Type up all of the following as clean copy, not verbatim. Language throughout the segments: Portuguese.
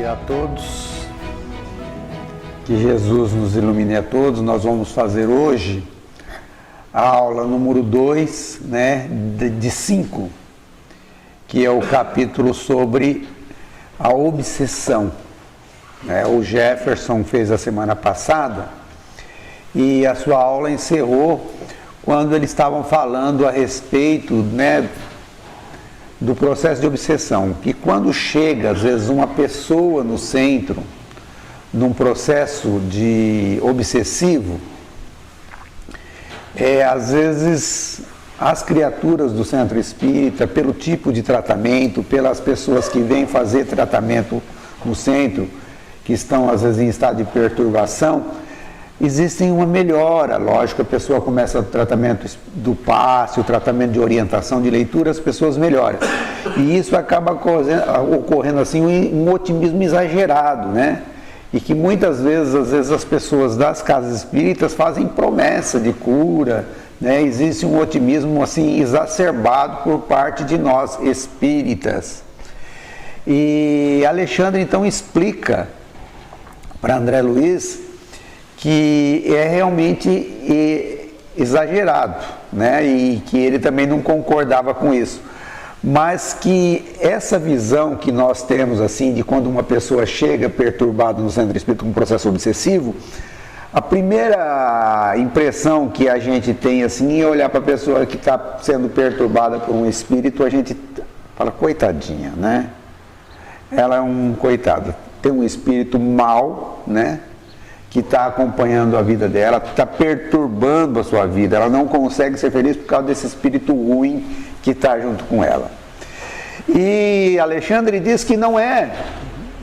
dia a todos, que Jesus nos ilumine a todos. Nós vamos fazer hoje a aula número 2, de 5, que é o capítulo sobre a obsessão. O Jefferson fez a semana passada e a sua aula encerrou quando eles estavam falando a respeito, do processo de obsessão, que quando chega, às vezes, uma pessoa no centro, num processo de obsessivo, às vezes as criaturas do centro espírita, pelo tipo de tratamento, pelas pessoas que vêm fazer tratamento no centro, que estão às vezes em estado de perturbação, existe uma melhora. Lógico, a pessoa começa o tratamento do passe, o tratamento de orientação, de leitura, as pessoas melhoram. E isso acaba ocorrendo assim um otimismo exagerado, E que muitas vezes, às vezes as pessoas das casas espíritas fazem promessa de cura, Existe um otimismo assim exacerbado por parte de nós espíritas. E Alexandre então explica para André Luiz que é realmente exagerado, E que ele também não concordava com isso, mas que essa visão que nós temos assim de quando uma pessoa chega perturbada no centro espírita com um processo obsessivo, a primeira impressão que a gente tem assim é olhar para a pessoa que está sendo perturbada por um espírito, a gente fala, coitadinha, Ela é um coitado, tem um espírito mau, que está acompanhando a vida dela, está perturbando a sua vida, ela não consegue ser feliz por causa desse espírito ruim que está junto com ela. E Alexandre diz que não é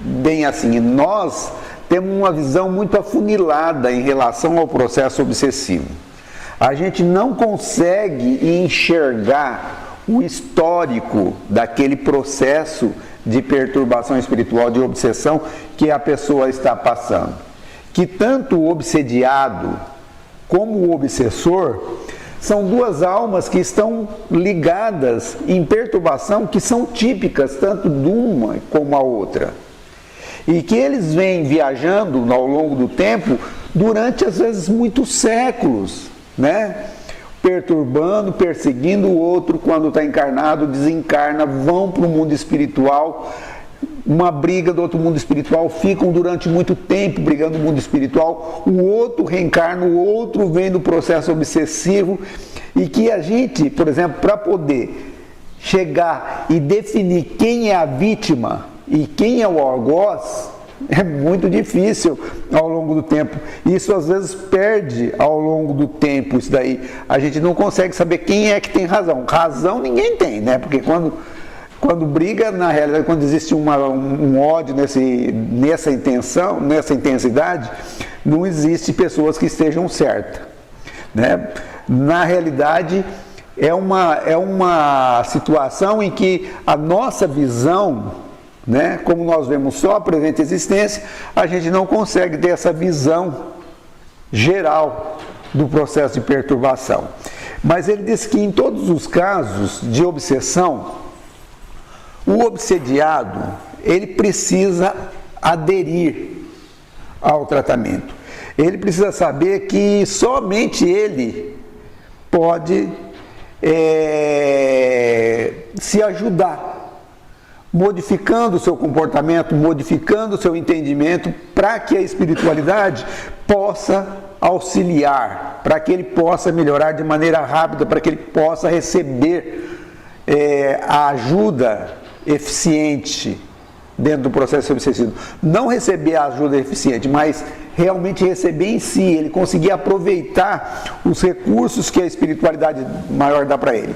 bem assim. Nós temos uma visão muito afunilada em relação ao processo obsessivo. A gente não consegue enxergar o histórico daquele processo de perturbação espiritual, de obsessão que a pessoa está passando. Que tanto o obsediado como o obsessor são duas almas que estão ligadas em perturbação, que são típicas tanto de uma como a outra. E que eles vêm viajando ao longo do tempo durante, às vezes, muitos séculos, Perturbando, perseguindo o outro quando está encarnado, desencarna, vão para o mundo espiritual, uma briga do outro mundo espiritual, ficam durante muito tempo brigando no mundo espiritual, o outro reencarna, o outro vem do processo obsessivo, e que a gente, por exemplo, para poder chegar e definir quem é a vítima e quem é o algoz, é muito difícil ao longo do tempo. Isso às vezes perde ao longo do tempo, isso daí. A gente não consegue saber quem é que tem razão. Razão ninguém tem, Porque quando briga, na realidade, quando existe um ódio nessa intensidade, não existe pessoas que estejam certas, Na realidade, é uma situação em que a nossa visão, como nós vemos só a presente existência, a gente não consegue ter essa visão geral do processo de perturbação. Mas ele diz que em todos os casos de obsessão, o obsediado, ele precisa aderir ao tratamento. Ele precisa saber que somente ele pode se ajudar, modificando o seu comportamento, modificando o seu entendimento, para que a espiritualidade possa auxiliar, para que ele possa melhorar de maneira rápida, para que ele possa receber a ajuda eficiente dentro do processo obsessivo. Não receber a ajuda eficiente, mas realmente receber em si, ele conseguir aproveitar os recursos que a espiritualidade maior dá para ele.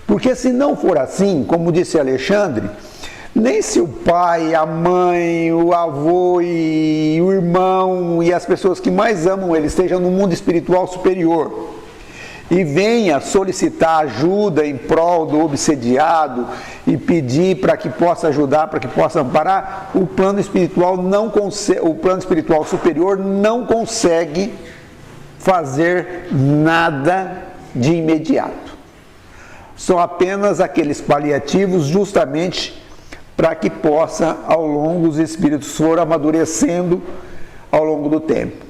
Porque se não for assim, como disse Alexandre, nem se o pai, a mãe, o avô e o irmão e as pessoas que mais amam ele estejam no mundo espiritual superior e venha solicitar ajuda em prol do obsediado e pedir para que possa ajudar, para que possa amparar, o plano espiritual superior não consegue fazer nada de imediato. São apenas aqueles paliativos justamente para que possa, ao longo, os espíritos foram amadurecendo ao longo do tempo.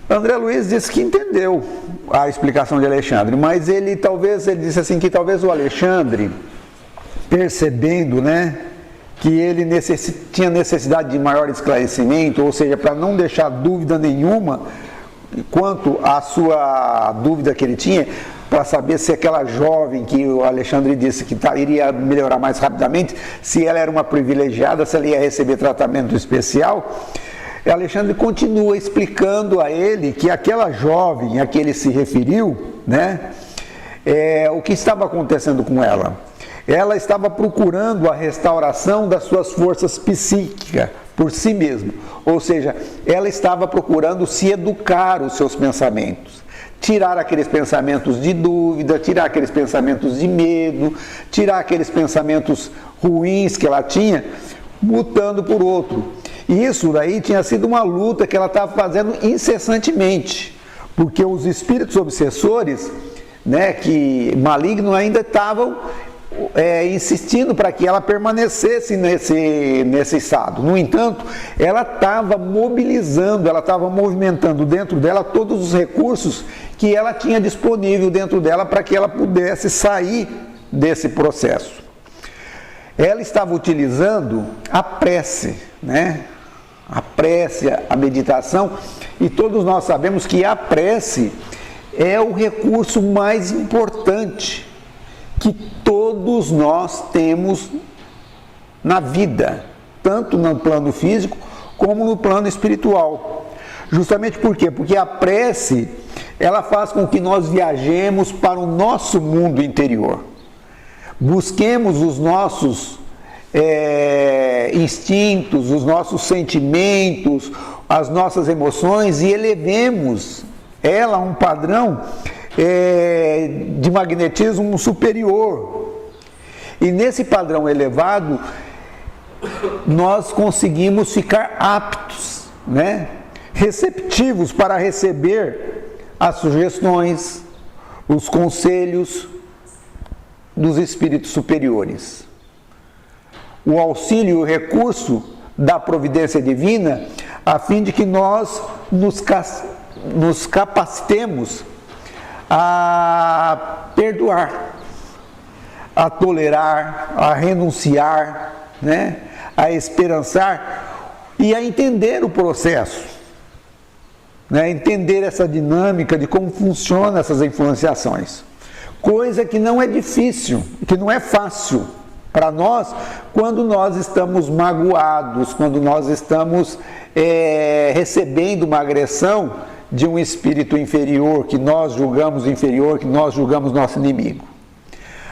André Luiz disse que entendeu a explicação de Alexandre, mas ele disse assim que talvez o Alexandre, percebendo, né, que ele tinha necessidade de maior esclarecimento, ou seja, para não deixar dúvida nenhuma quanto à sua dúvida que ele tinha, para saber se aquela jovem que o Alexandre disse que iria melhorar mais rapidamente, se ela era uma privilegiada, se ela ia receber tratamento especial. Alexandre continua explicando a ele que aquela jovem a que ele se referiu, né, o que estava acontecendo com ela. Ela estava procurando a restauração das suas forças psíquicas por si mesma, ou seja, ela estava procurando se educar os seus pensamentos, tirar aqueles pensamentos de dúvida, tirar aqueles pensamentos de medo, tirar aqueles pensamentos ruins que ela tinha, mutando por outro. E isso daí tinha sido uma luta que ela estava fazendo incessantemente, porque os espíritos obsessores, né, que malignos, ainda estavam insistindo para que ela permanecesse nesse estado. No entanto, ela estava mobilizando, ela estava movimentando dentro dela todos os recursos que ela tinha disponível dentro dela para que ela pudesse sair desse processo. Ela estava utilizando a prece, né? A prece, a meditação, e todos nós sabemos que a prece é o recurso mais importante que todos nós temos na vida, tanto no plano físico como no plano espiritual. Justamente por quê? Porque a prece, ela faz com que nós viajemos para o nosso mundo interior. Busquemos os nossos instintos, os nossos sentimentos, as nossas emoções e elevemos ela a um padrão de magnetismo superior. E nesse padrão elevado, nós conseguimos ficar aptos, né, receptivos para receber as sugestões, os conselhos dos espíritos superiores. O auxílio e o recurso da providência divina, a fim de que nós nos capacitemos a perdoar, a tolerar, a renunciar, né, a esperançar e a entender o processo, né, entender essa dinâmica de como funcionam essas influenciações. Coisa que não é difícil, que não é fácil para nós quando nós estamos magoados, quando nós estamos recebendo uma agressão de um espírito inferior, que nós julgamos inferior, que nós julgamos nosso inimigo.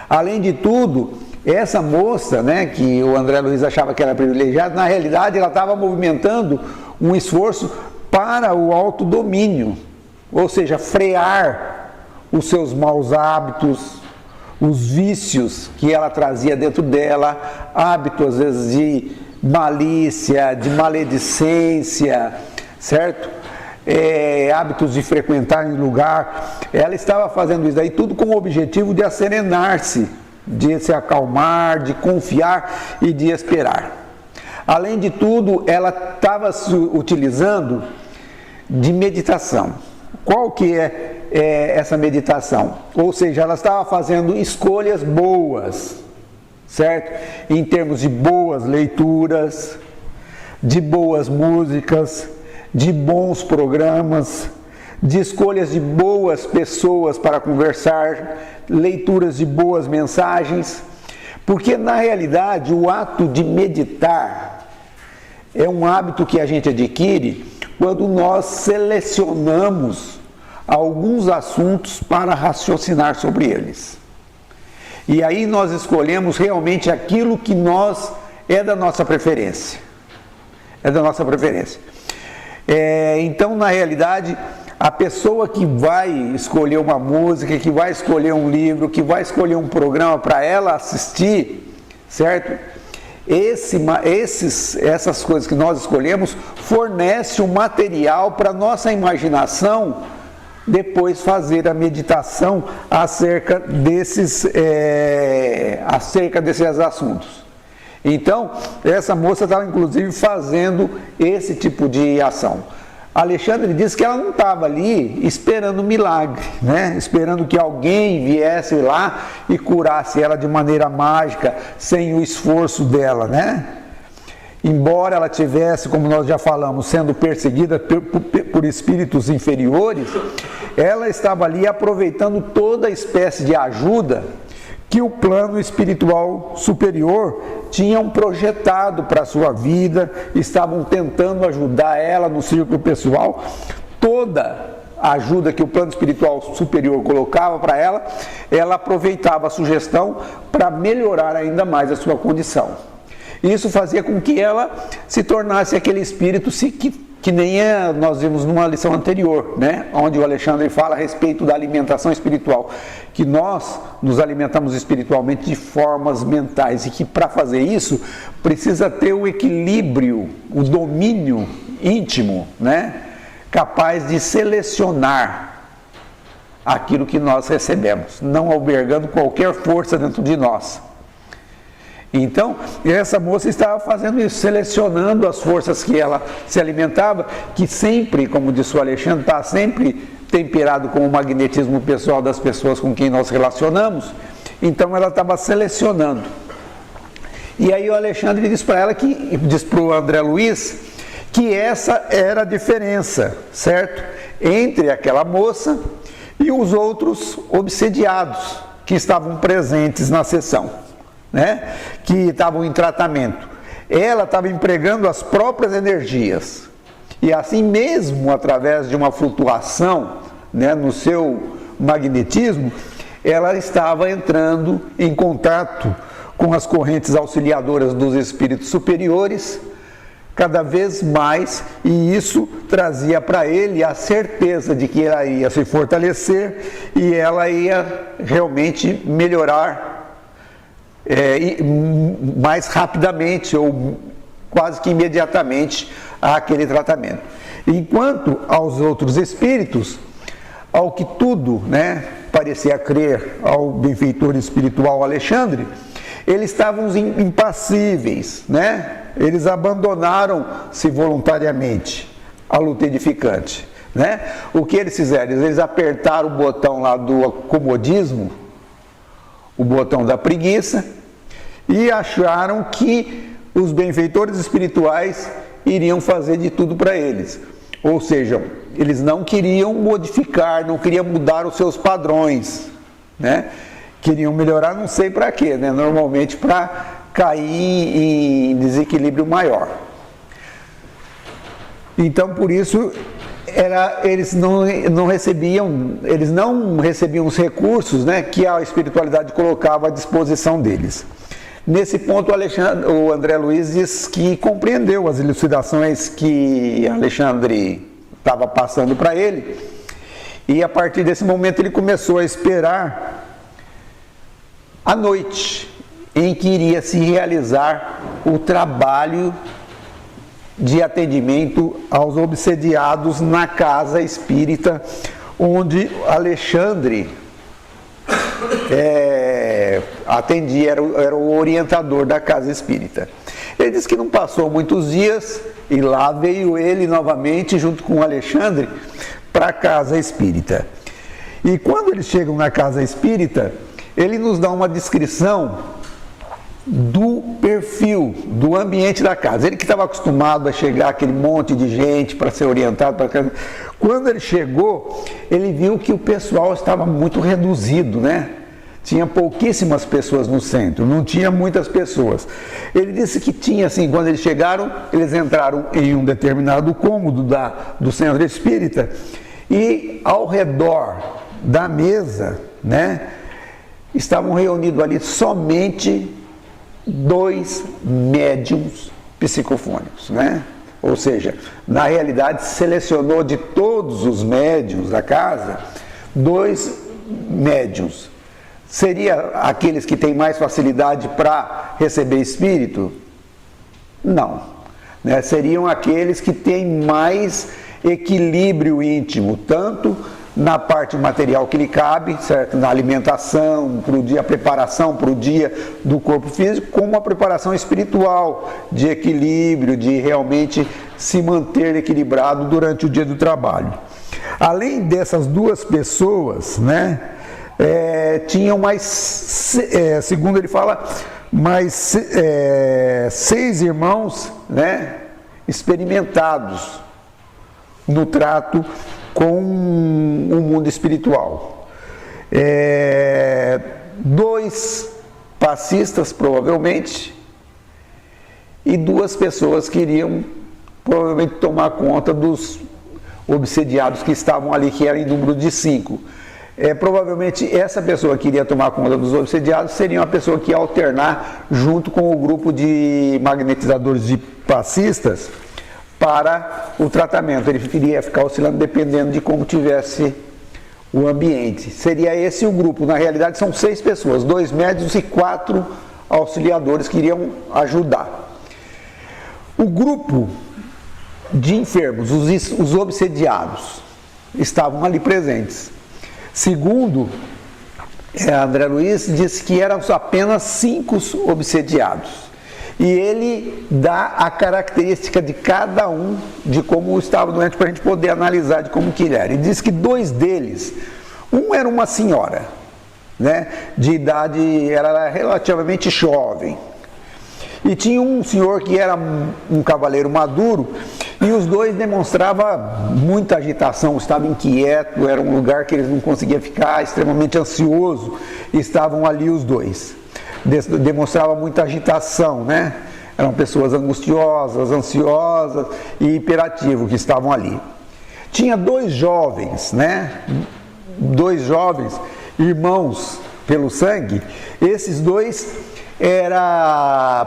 Além de tudo, essa moça, né, que o André Luiz achava que era privilegiada, na realidade ela estava movimentando um esforço para o autodomínio, ou seja, frear os seus maus hábitos, os vícios que ela trazia dentro dela, hábitos às vezes de malícia, de maledicência, certo? Hábitos de frequentar em lugar. Ela estava fazendo isso aí tudo com o objetivo de acerenar-se, de se acalmar, de confiar e de esperar. Além de tudo, ela estava se utilizando de meditação. Qual que é essa meditação? Ou seja, ela estava fazendo escolhas boas, certo? Em termos de boas leituras, de boas músicas, de bons programas, de escolhas de boas pessoas para conversar, leituras de boas mensagens, porque na realidade o ato de meditar é um hábito que a gente adquire quando nós selecionamos alguns assuntos para raciocinar sobre eles. E aí nós escolhemos realmente aquilo que é da nossa preferência. É da nossa preferência. Então, na realidade, a pessoa que vai escolher uma música, que vai escolher um livro, que vai escolher um programa para ela assistir, certo? Essas coisas que nós escolhemos fornece um material para nossa imaginação depois fazer a meditação acerca desses assuntos. Então, essa moça estava inclusive fazendo esse tipo de ação. Alexandre disse que ela não estava ali esperando um milagre, né? Esperando que alguém viesse lá e curasse ela de maneira mágica, sem o esforço dela, né? Embora ela tivesse, como nós já falamos, sendo perseguida por espíritos inferiores, ela estava ali aproveitando toda espécie de ajuda que o plano espiritual superior tinham projetado para a sua vida, estavam tentando ajudar ela no círculo pessoal. Toda a ajuda que o plano espiritual superior colocava para ela, ela aproveitava a sugestão para melhorar ainda mais a sua condição. Isso fazia com que ela se tornasse aquele espírito que nem nós vimos numa lição anterior, né? Onde o Alexandre fala a respeito da alimentação espiritual, que nós nos alimentamos espiritualmente de formas mentais e que para fazer isso precisa ter o equilíbrio, o domínio íntimo, né? Capaz de selecionar aquilo que nós recebemos, não albergando qualquer força dentro de nós. Então, essa moça estava fazendo isso, selecionando as forças que ela se alimentava, que sempre, como disse o Alexandre, está sempre temperado com o magnetismo pessoal das pessoas com quem nós relacionamos. Então, ela estava selecionando. E aí o Alexandre disse para ela, disse para o André Luiz, que essa era a diferença, certo? Entre aquela moça e os outros obsediados que estavam presentes na sessão, né? Que estavam em tratamento. Ela estava empregando as próprias energias e assim mesmo através de uma flutuação, né, no seu magnetismo, ela estava entrando em contato com as correntes auxiliadoras dos espíritos superiores cada vez mais, e isso trazia para ele a certeza de que ela ia se fortalecer e ela ia realmente melhorar mais rapidamente ou quase que imediatamente aquele tratamento. Enquanto aos outros espíritos, ao que tudo, né, parecia crer ao benfeitor espiritual Alexandre, eles estavam impassíveis, né? Eles abandonaram-se voluntariamente a luta edificante, né? O que eles fizeram? Eles apertaram o botão lá do comodismo, o botão da preguiça, e acharam que os benfeitores espirituais iriam fazer de tudo para eles. Ou seja, eles não queriam modificar, não queriam mudar os seus padrões, né? Queriam melhorar, não sei para quê, né? Normalmente para cair em desequilíbrio maior. Então, por isso, eles não recebiam os recursos, né, que a espiritualidade colocava à disposição deles. Nesse ponto, o André Luiz diz que compreendeu as elucidações que Alexandre estava passando para ele, e a partir desse momento ele começou a esperar a noite em que iria se realizar o trabalho de atendimento aos obsediados na casa espírita, onde Alexandre atendia, era o orientador da casa espírita. Ele disse que não passou muitos dias e lá veio ele novamente junto com o Alexandre para a casa espírita. E quando eles chegam na casa espírita, ele nos dá uma descrição do perfil, do ambiente da casa. Ele que estava acostumado a chegar aquele monte de gente para ser orientado para casa. Quando ele chegou, ele viu que o pessoal estava muito reduzido, né? Tinha pouquíssimas pessoas no centro, não tinha muitas pessoas. Ele disse que tinha, assim, quando eles chegaram, eles entraram em um determinado cômodo do centro espírita e ao redor da mesa, né, estavam reunidos ali somente 2 médiums psicofônicos, né? Ou seja, na realidade selecionou de todos os médiums da casa 2 médiums. Seria aqueles que têm mais facilidade para receber espírito? Não, né? Seriam aqueles que têm mais equilíbrio íntimo, tanto na parte material que lhe cabe, certo? Na alimentação, para o dia, a preparação para o dia do corpo físico, como a preparação espiritual, de equilíbrio, de realmente se manter equilibrado durante o dia do trabalho. Além dessas duas pessoas, né, tinham mais, segundo ele fala, mais 6 irmãos, né, experimentados no trato com o mundo espiritual. 2 passistas, provavelmente, e 2 pessoas que iriam provavelmente tomar conta dos obsediados que estavam ali, que eram em número de 5. Provavelmente essa pessoa que iria tomar conta dos obsediados seria uma pessoa que ia alternar junto com o grupo de magnetizadores de passistas para o tratamento. Ele iria ficar oscilando dependendo de como tivesse o ambiente. Seria esse o grupo. Na realidade são 6 pessoas, 2 médicos e 4 auxiliadores que iriam ajudar. O grupo de enfermos, os obsediados, estavam ali presentes. Segundo André Luiz, disse que eram apenas 5 obsediados. E ele dá a característica de cada um, de como estava doente, para a gente poder analisar de como que ele era. Ele diz que 2 deles, um era uma senhora, né, de idade, era relativamente jovem. E tinha um senhor que era um cavaleiro maduro, e os 2 demonstravam muita agitação, estavam inquietos, era um lugar que eles não conseguiam ficar, extremamente ansioso, e estavam ali os 2. Demonstrava muita agitação, né? Eram pessoas angustiosas, ansiosas e hiperativas que estavam ali. Tinha 2 jovens, né? 2 jovens, irmãos pelo sangue. Esses 2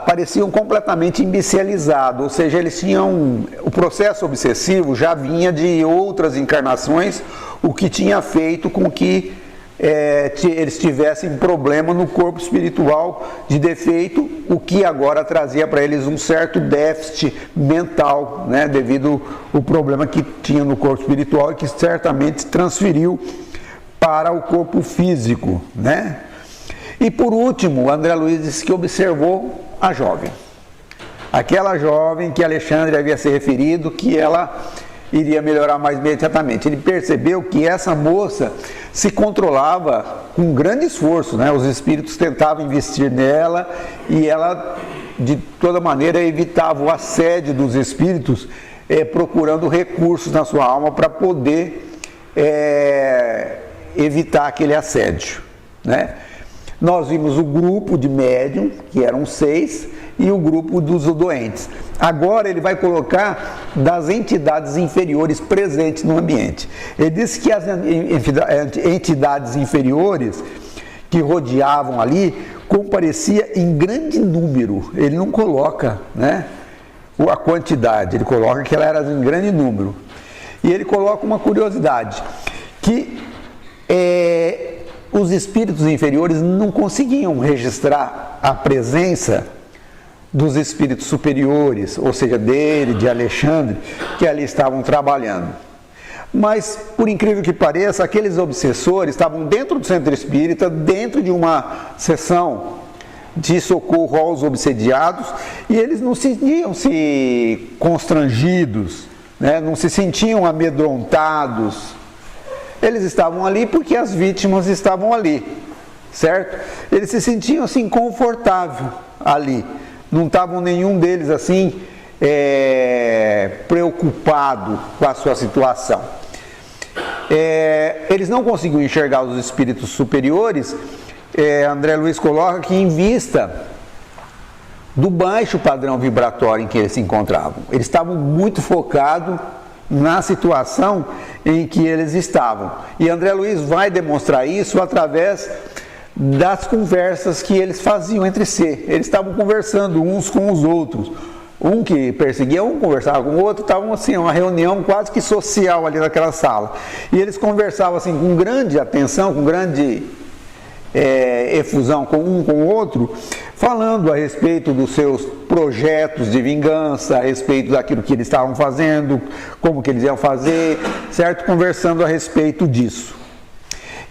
pareciam completamente imbecilizados, ou seja, eles tinham, o processo obsessivo já vinha de outras encarnações, o que tinha feito com que eles tivessem problema no corpo espiritual de defeito, o que agora trazia para eles um certo déficit mental, né, devido ao problema que tinha no corpo espiritual e que certamente transferiu para o corpo físico, né? E por último, André Luiz disse que observou a jovem. Aquela jovem que Alexandre havia se referido, que ela iria melhorar mais imediatamente. Ele percebeu que essa moça se controlava com grande esforço, né? Os espíritos tentavam investir nela e ela, de toda maneira, evitava o assédio dos espíritos, procurando recursos na sua alma para poder evitar aquele assédio, né? Nós vimos o grupo de médium, que eram 6, e o grupo dos doentes. Agora ele vai colocar das entidades inferiores presentes no ambiente. Ele disse que as entidades inferiores que rodeavam ali comparecia em grande número. Ele não coloca, né, a quantidade, ele coloca que ela era em grande número. E ele coloca uma curiosidade, que os espíritos inferiores não conseguiam registrar a presença dos espíritos superiores, ou seja, dele, de Alexandre, que ali estavam trabalhando. Mas, por incrível que pareça, aqueles obsessores estavam dentro do centro espírita, dentro de uma sessão de socorro aos obsediados, e eles não se sentiam-se constrangidos, né? Não se sentiam amedrontados. Eles estavam ali porque as vítimas estavam ali, certo? Eles se sentiam assim confortáveis ali. Não estavam nenhum deles assim preocupado com a sua situação. Eles não conseguiam enxergar os espíritos superiores. André Luiz coloca que em vista do baixo padrão vibratório em que eles se encontravam, eles estavam muito focados na situação em que eles estavam. E André Luiz vai demonstrar isso através das conversas que eles faziam entre si. Eles estavam conversando uns com os outros. Um que perseguia um, conversava com o outro, estavam assim, uma reunião quase que social ali naquela sala. E eles conversavam assim com grande atenção, com grande efusão com um com o outro, falando a respeito dos seus projetos de vingança, a respeito daquilo que eles estavam fazendo, como que eles iam fazer, certo? Conversando a respeito disso.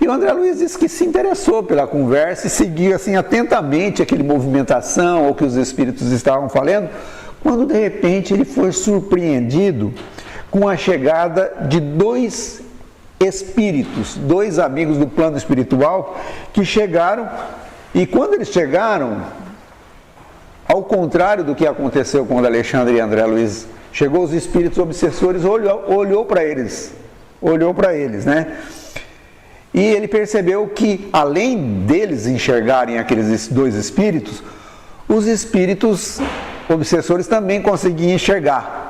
E o André Luiz disse que se interessou pela conversa e seguia assim atentamente aquele movimentação, ou que os espíritos estavam falando, quando de repente ele foi surpreendido com a chegada de dois espíritos, dois amigos do plano espiritual que chegaram. E quando eles chegaram, ao contrário do que aconteceu com o Alexandre e André Luiz, chegou os espíritos obsessores, olhou para eles, né? E ele percebeu que, além deles enxergarem aqueles dois espíritos, os espíritos obsessores também conseguiam enxergar.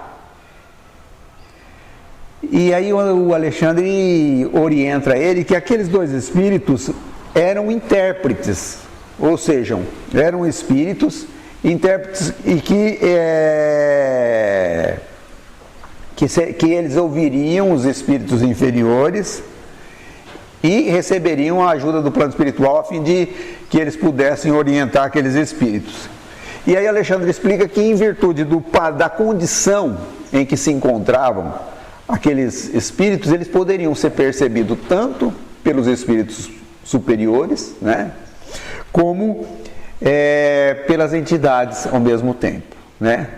E aí o Alexandre orienta ele que aqueles dois espíritos eram intérpretes. Ou seja, eram espíritos, intérpretes, e que eles ouviriam os espíritos inferiores e receberiam a ajuda do plano espiritual a fim de que eles pudessem orientar aqueles espíritos. E aí Alexandre explica que, em virtude da condição em que se encontravam aqueles espíritos, eles poderiam ser percebidos tanto pelos espíritos superiores, né, como pelas entidades ao mesmo tempo, né?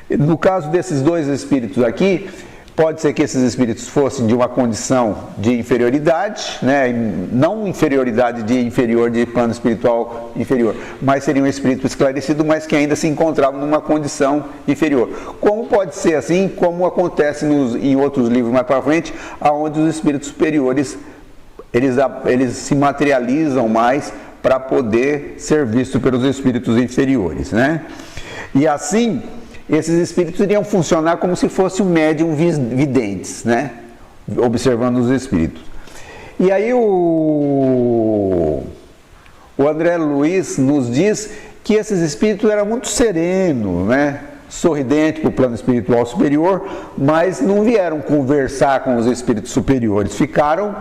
No caso desses dois espíritos aqui, pode ser que esses espíritos fossem de uma condição de inferioridade, né? Não inferioridade de inferior, de plano espiritual inferior, mas seriam um espírito esclarecido, mas que ainda se encontravam numa condição inferior. Como pode ser assim, como acontece em outros livros mais para frente, onde os espíritos superiores eles se materializam mais para poder ser visto pelos espíritos inferiores, né? E assim, esses espíritos iriam funcionar como se fosse um médium videntes, né? Observando os espíritos. E aí o André Luiz nos diz que esses espíritos eram muito serenos, né? Sorridentes para o plano espiritual superior, mas não vieram conversar com os espíritos superiores, ficaram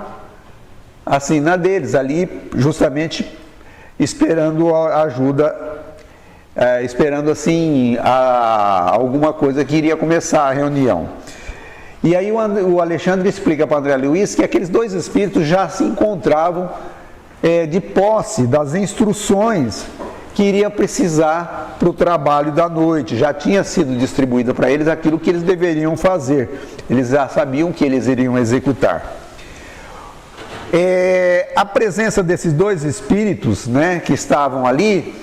assim na deles, ali justamente esperando a ajuda, esperando assim alguma coisa que iria começar a reunião. E aí o Alexandre explica para André Luiz que aqueles dois espíritos já se encontravam de posse das instruções que iria precisar para o trabalho da noite. Já tinha sido distribuído para eles aquilo que eles deveriam fazer. Eles já sabiam que eles iriam executar. A presença desses dois espíritos, né, que estavam ali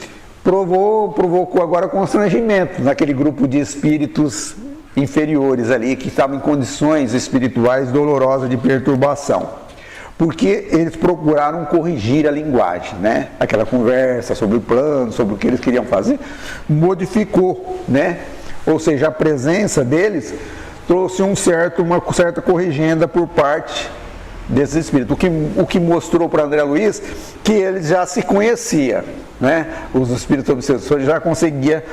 provocou agora constrangimento naquele grupo de espíritos inferiores ali, que estavam em condições espirituais dolorosas de perturbação, porque eles procuraram corrigir a linguagem, né? Aquela conversa sobre o plano, sobre o que eles queriam fazer, modificou, né? Ou seja, a presença deles trouxe uma certa corrigenda por parte desses espíritos, o que mostrou para André Luiz que ele já se conhecia, né? Os espíritos obsessores já conseguia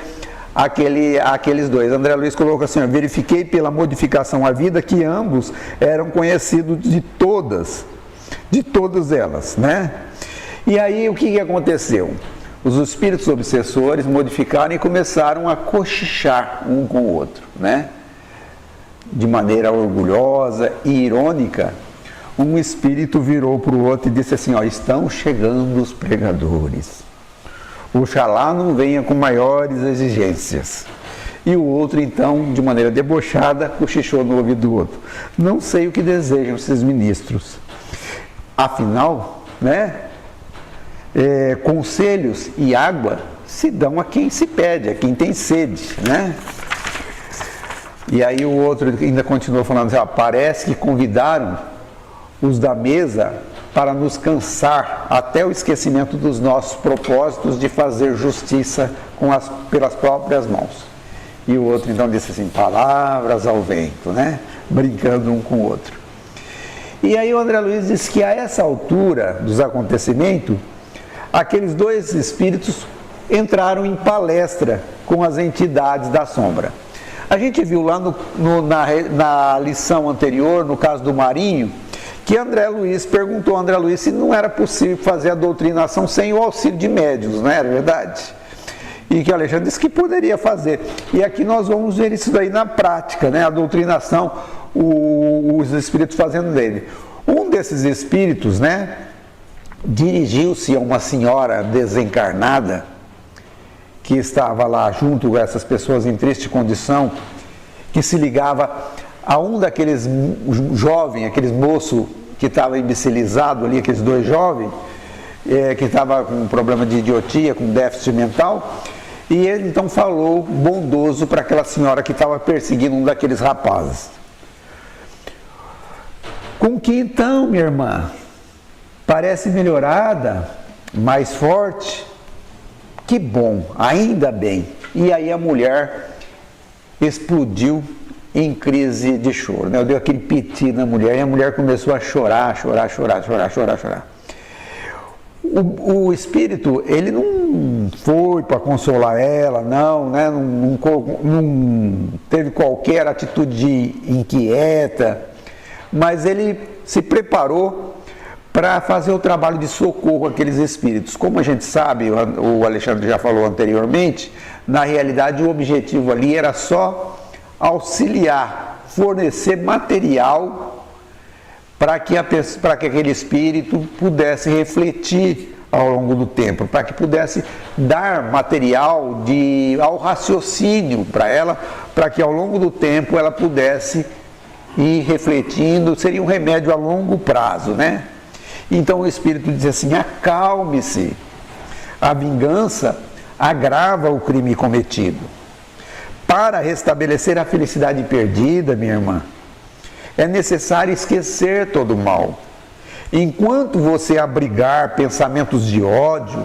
aqueles dois. André Luiz colocou assim: verifiquei pela modificação à vida que ambos eram conhecidos de todas elas, né? E aí o que aconteceu? Os espíritos obsessores modificaram e começaram a cochichar um com o outro, né? De maneira orgulhosa e irônica. Um espírito virou para o outro e disse assim: estão chegando os pregadores. Oxalá não venha com maiores exigências. E o outro, então, de maneira debochada, cochichou no ouvido do outro: não sei o que desejam esses ministros. Afinal, né, conselhos e água se dão a quem se pede, a quem tem sede, né? E aí o outro ainda continuou falando assim: parece que convidaram os da mesa para nos cansar até o esquecimento dos nossos propósitos de fazer justiça pelas próprias mãos. E o outro então disse assim: palavras ao vento, né? Brincando um com o outro. E aí o André Luiz disse que a essa altura dos acontecimentos, aqueles dois espíritos entraram em palestra com as entidades da sombra. A gente viu lá na lição anterior, no caso do Marinho, que André Luiz perguntou a André Luiz se não era possível fazer a doutrinação sem o auxílio de médiuns, não era verdade? e que Alexandre disse que poderia fazer. E aqui nós vamos ver isso daí na prática, né? A doutrinação, os espíritos fazendo dele. Um desses espíritos, né, dirigiu-se a uma senhora desencarnada que estava lá junto com essas pessoas em triste condição, que se ligava a um daqueles jovens, aqueles moço que estava imbecilizado ali, aqueles dois jovens, que estava com um problema de idiotia, com déficit mental, e ele então falou bondoso para aquela senhora que estava perseguindo um daqueles rapazes. Com que então, minha irmã, parece melhorada, mais forte? Que bom, ainda bem. E aí a mulher explodiu em crise de choro, né? Eu dei aquele piti na mulher e a mulher começou a chorar. O espírito, ele não foi para consolar ela, não, né? Não teve qualquer atitude inquieta, mas ele se preparou para fazer o trabalho de socorro àqueles espíritos. Como a gente sabe, o Alexandre já falou anteriormente, na realidade o objetivo ali era só auxiliar, fornecer material para que aquele espírito pudesse refletir ao longo do tempo, para que pudesse dar material ao raciocínio para ela, para que ao longo do tempo ela pudesse ir refletindo. Seria um remédio a longo prazo, né? Então o espírito diz assim: acalme-se, a vingança agrava o crime cometido. Para restabelecer a felicidade perdida, minha irmã, é necessário esquecer todo o mal. Enquanto você abrigar pensamentos de ódio,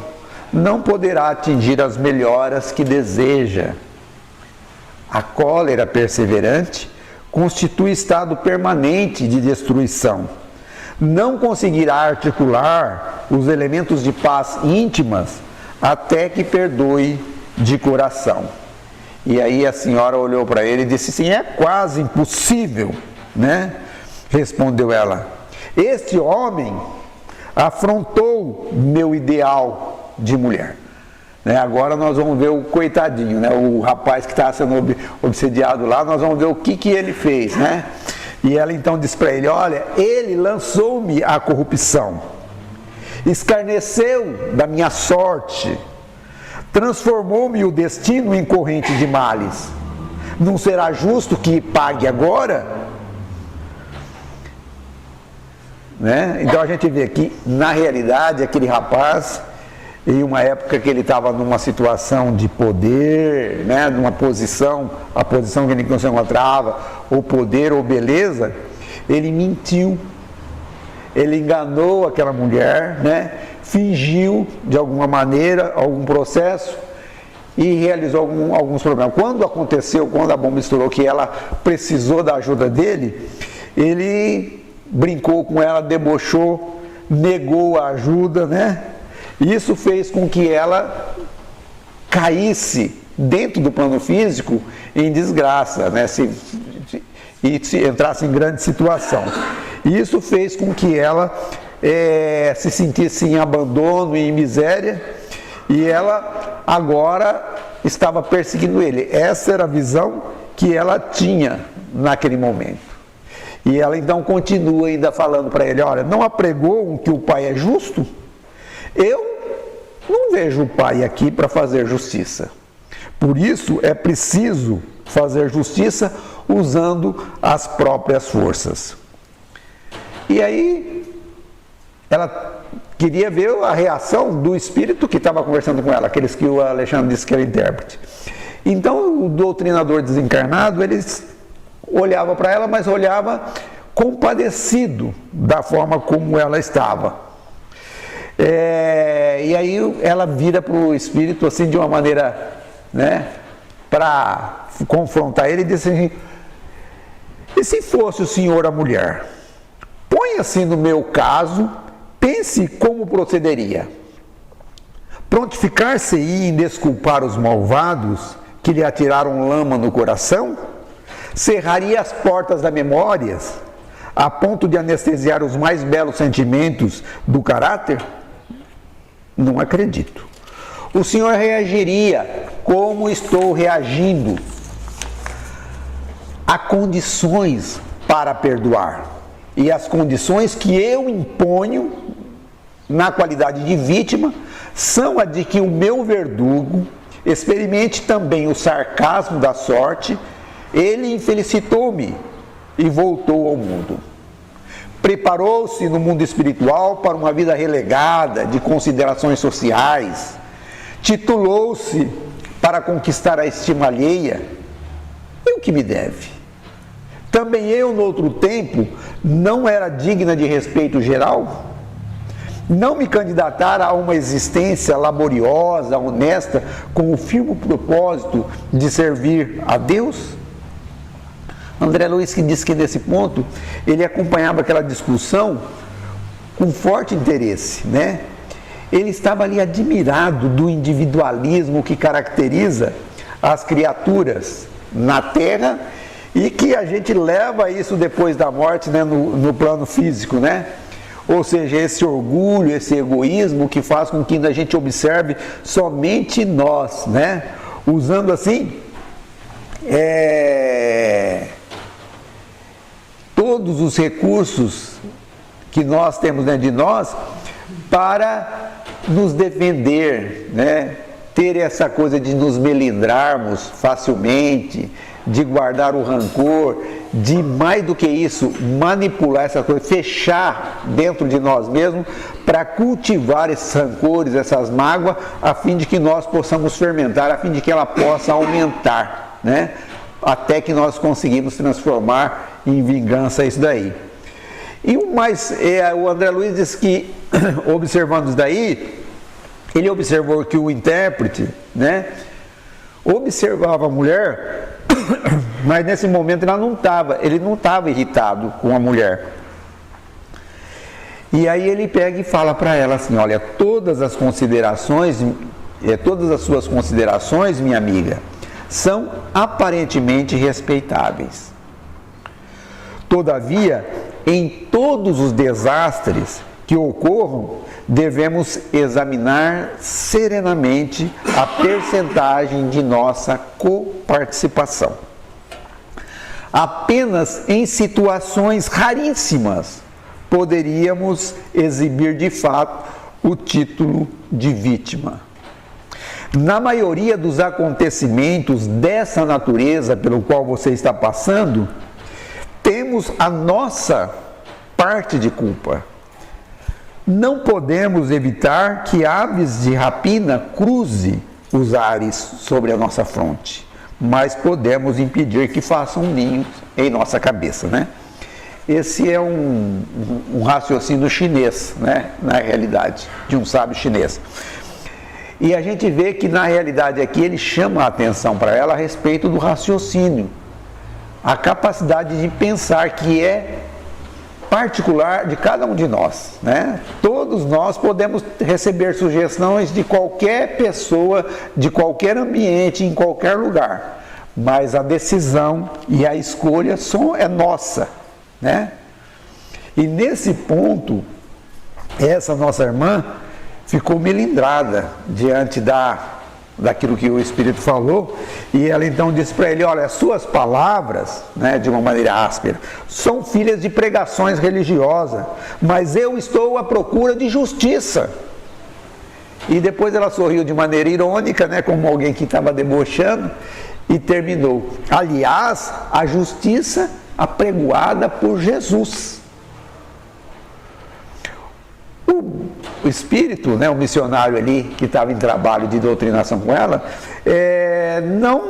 não poderá atingir as melhoras que deseja. A cólera perseverante constitui estado permanente de destruição. Não conseguirá articular os elementos de paz íntimas até que perdoe de coração. E aí a senhora olhou para ele e disse assim: é quase impossível, né? Respondeu ela: este homem afrontou meu ideal de mulher. Né? Agora nós vamos ver o coitadinho, né? O rapaz que estava sendo obsediado lá, nós vamos ver o que ele fez, né? E ela então diz para ele: olha, ele lançou-me à corrupção, escarneceu da minha sorte, transformou-me o destino em corrente de males. Não será justo que pague agora? Né? Então a gente vê que, na realidade, aquele rapaz, em uma época que ele estava numa situação de poder, né? Numa posição, a posição que ele não se encontrava, ou poder ou beleza, ele mentiu, ele enganou aquela mulher, né? Fingiu de alguma maneira algum processo e realizou alguns problemas. Quando aconteceu, quando a bomba estourou, que ela precisou da ajuda dele, ele brincou com ela, debochou, negou a ajuda, né? Isso fez com que ela caísse dentro do plano físico em desgraça, né? E se entrasse em grande situação. Isso fez com que ela se sentisse em abandono e em miséria, e ela agora estava perseguindo ele. Essa era a visão que ela tinha naquele momento. E ela então continua ainda falando para ele: olha, não apregou que o Pai é justo? Eu não vejo o Pai aqui para fazer justiça. Por isso é preciso fazer justiça usando as próprias forças. E aí ela queria ver a reação do espírito que estava conversando com ela, aqueles que o Alexandre disse que era intérprete. Então o doutrinador desencarnado, ele olhava para ela, mas olhava compadecido da forma como ela estava. E aí ela vira para o espírito assim de uma maneira, né, para confrontar ele, e diz assim: e se fosse o senhor a mulher? Ponha-se no meu caso, pense como procederia. Prontificar-se-ia em desculpar os malvados que lhe atiraram lama no coração? Cerraria as portas das memórias a ponto de anestesiar os mais belos sentimentos do caráter? Não acredito. O senhor reagiria como estou reagindo. Há condições para perdoar. E as condições que eu imponho na qualidade de vítima são a de que o meu verdugo experimente também o sarcasmo da sorte. Ele infelicitou-me e voltou ao mundo. Preparou-se no mundo espiritual para uma vida relegada de considerações sociais. Titulou-se para conquistar a estima alheia. E o que me deve? Também eu, no outro tempo, não era digna de respeito geral? Não me candidatar a uma existência laboriosa, honesta, com o firme propósito de servir a Deus? André Luiz que disse que nesse ponto ele acompanhava aquela discussão com forte interesse, né? Ele estava ali admirado do individualismo que caracteriza as criaturas na Terra e que a gente leva isso depois da morte, né, no plano físico, né? Ou seja, esse orgulho, esse egoísmo que faz com que a gente observe somente nós, né? Usando assim todos os recursos que nós temos dentro de nós para nos defender, né? Ter essa coisa de nos melindrarmos facilmente, de guardar o rancor, de mais do que isso, manipular essa coisa, fechar dentro de nós mesmos para cultivar esses rancores, essas mágoas, a fim de que nós possamos fermentar, a fim de que ela possa aumentar, né? Até que nós conseguimos transformar em vingança isso daí. E o André Luiz diz que, observando isso daí, ele observou que o intérprete, né, observava a mulher, mas nesse momento ele não estava irritado com a mulher. E aí ele pega e fala para ela assim: olha, todas as suas considerações, minha amiga, são aparentemente respeitáveis. Todavia, em todos os desastres que ocorram, devemos examinar serenamente a percentagem de nossa coparticipação. Apenas em situações raríssimas poderíamos exibir de fato o título de vítima. Na maioria dos acontecimentos dessa natureza pelo qual você está passando, temos a nossa parte de culpa. Não podemos evitar que aves de rapina cruze os ares sobre a nossa fronte, mas podemos impedir que façam ninhos em nossa cabeça, né? Esse é um raciocínio chinês, né? Na realidade, de um sábio chinês. E a gente vê que na realidade aqui ele chama a atenção para ela a respeito do raciocínio, a capacidade de pensar que é particular de cada um de nós, né? Todos nós podemos receber sugestões de qualquer pessoa, de qualquer ambiente, em qualquer lugar, mas a decisão e a escolha é nossa, né? E nesse ponto, essa nossa irmã ficou melindrada diante daquilo que o Espírito falou, e ela então disse para ele: olha, as suas palavras, né, de uma maneira áspera, são filhas de pregações religiosas, mas eu estou à procura de justiça. E depois ela sorriu de maneira irônica, né, como alguém que estava debochando, e terminou: aliás, a justiça apregoada por Jesus. O espírito, né, o missionário ali que estava em trabalho de doutrinação com ela, não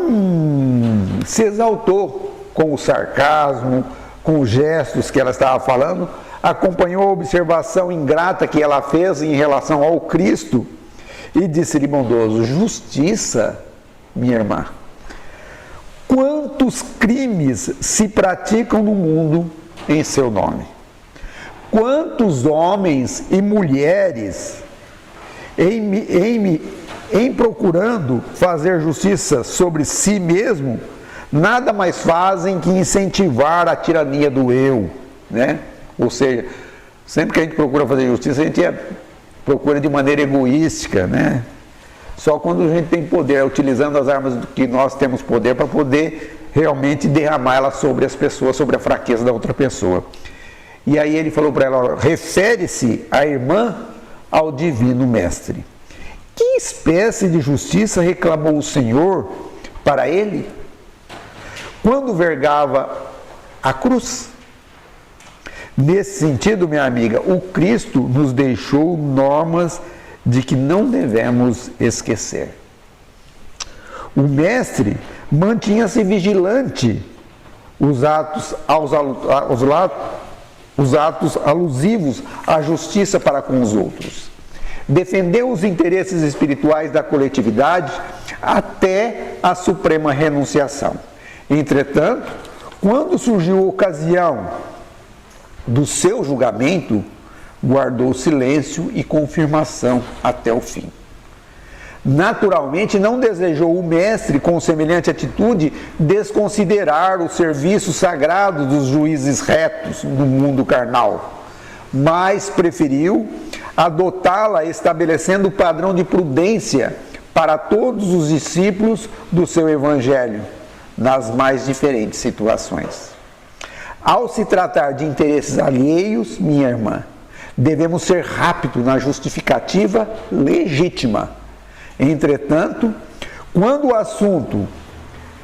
se exaltou com o sarcasmo, com os gestos que ela estava falando, acompanhou a observação ingrata que ela fez em relação ao Cristo e disse-lhe bondoso: justiça, minha irmã, quantos crimes se praticam no mundo em seu nome? Quantos homens e mulheres, em procurando fazer justiça sobre si mesmo, nada mais fazem que incentivar a tirania do eu, né? Ou seja, sempre que a gente procura fazer justiça, a gente procura de maneira egoística, né? Só quando a gente tem poder, utilizando as armas que nós temos poder para poder realmente derramar ela sobre as pessoas, sobre a fraqueza da outra pessoa. E aí ele falou para ela, refere-se a irmã ao divino mestre. Que espécie de justiça reclamou o Senhor para ele quando vergava a cruz? Nesse sentido, minha amiga, o Cristo nos deixou normas de que não devemos esquecer. O mestre mantinha-se vigilante os atos alusivos à justiça para com os outros. Defendeu os interesses espirituais da coletividade até a suprema renunciação. Entretanto, quando surgiu a ocasião do seu julgamento, guardou silêncio e confirmação até o fim. Naturalmente, não desejou o mestre, com semelhante atitude, desconsiderar o serviço sagrado dos juízes retos no mundo carnal, mas preferiu adotá-la, estabelecendo o padrão de prudência para todos os discípulos do seu evangelho, nas mais diferentes situações. Ao se tratar de interesses alheios, minha irmã, devemos ser rápidos na justificativa legítima. Entretanto, quando o assunto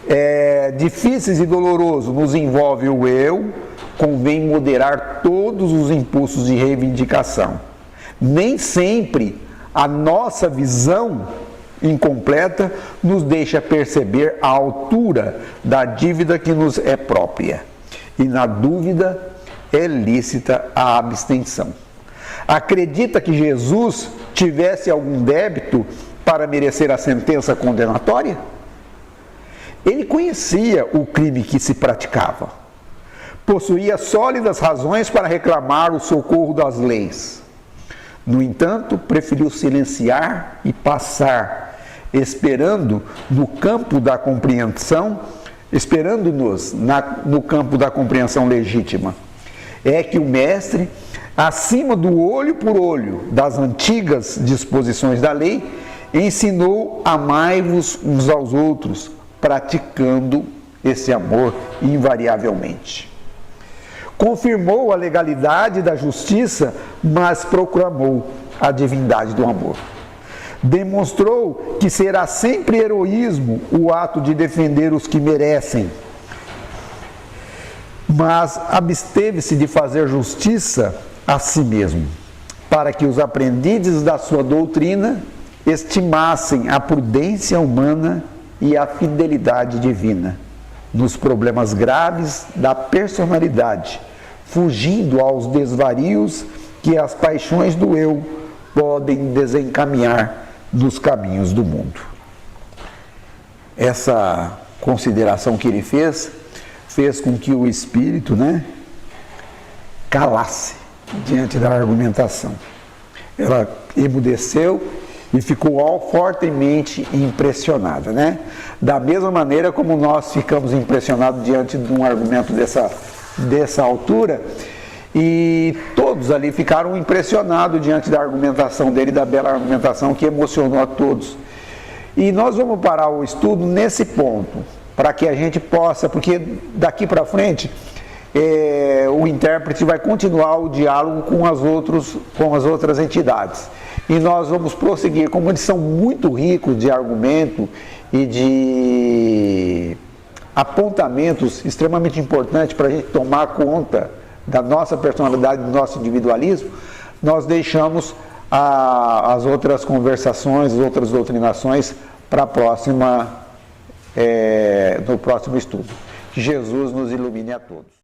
é difícil e doloroso nos envolve o eu, convém moderar todos os impulsos de reivindicação. Nem sempre a nossa visão incompleta nos deixa perceber a altura da dívida que nos é própria. E na dúvida é lícita a abstenção. Acredita que Jesus tivesse algum débito para merecer a sentença condenatória? Ele conhecia o crime que se praticava. Possuía sólidas razões para reclamar o socorro das leis. No entanto, preferiu silenciar e passar, esperando-nos no campo da compreensão legítima. É que o mestre, acima do olho por olho das antigas disposições da lei, ensinou: amai-vos uns aos outros, praticando esse amor invariavelmente. Confirmou a legalidade da justiça, mas proclamou a divindade do amor. Demonstrou que será sempre heroísmo o ato de defender os que merecem, mas absteve-se de fazer justiça a si mesmo, para que os aprendizes da sua doutrina estimassem a prudência humana e a fidelidade divina nos problemas graves da personalidade, fugindo aos desvarios que as paixões do eu podem desencaminhar nos caminhos do mundo. Essa consideração que ele fez com que o espírito, calasse diante da argumentação. Ela emudeceu e ficou fortemente impressionada, Da mesma maneira como nós ficamos impressionados diante de um argumento dessa altura, e todos ali ficaram impressionados diante da argumentação dele, da bela argumentação que emocionou a todos. E nós vamos parar o estudo nesse ponto, para que a gente possa, porque daqui para frente o intérprete vai continuar o diálogo com as outras entidades. E nós vamos prosseguir, como eles são muito ricos de argumento e de apontamentos extremamente importantes para a gente tomar conta da nossa personalidade, do nosso individualismo, nós deixamos as outras conversações, as outras doutrinações para no próximo estudo. Que Jesus nos ilumine a todos.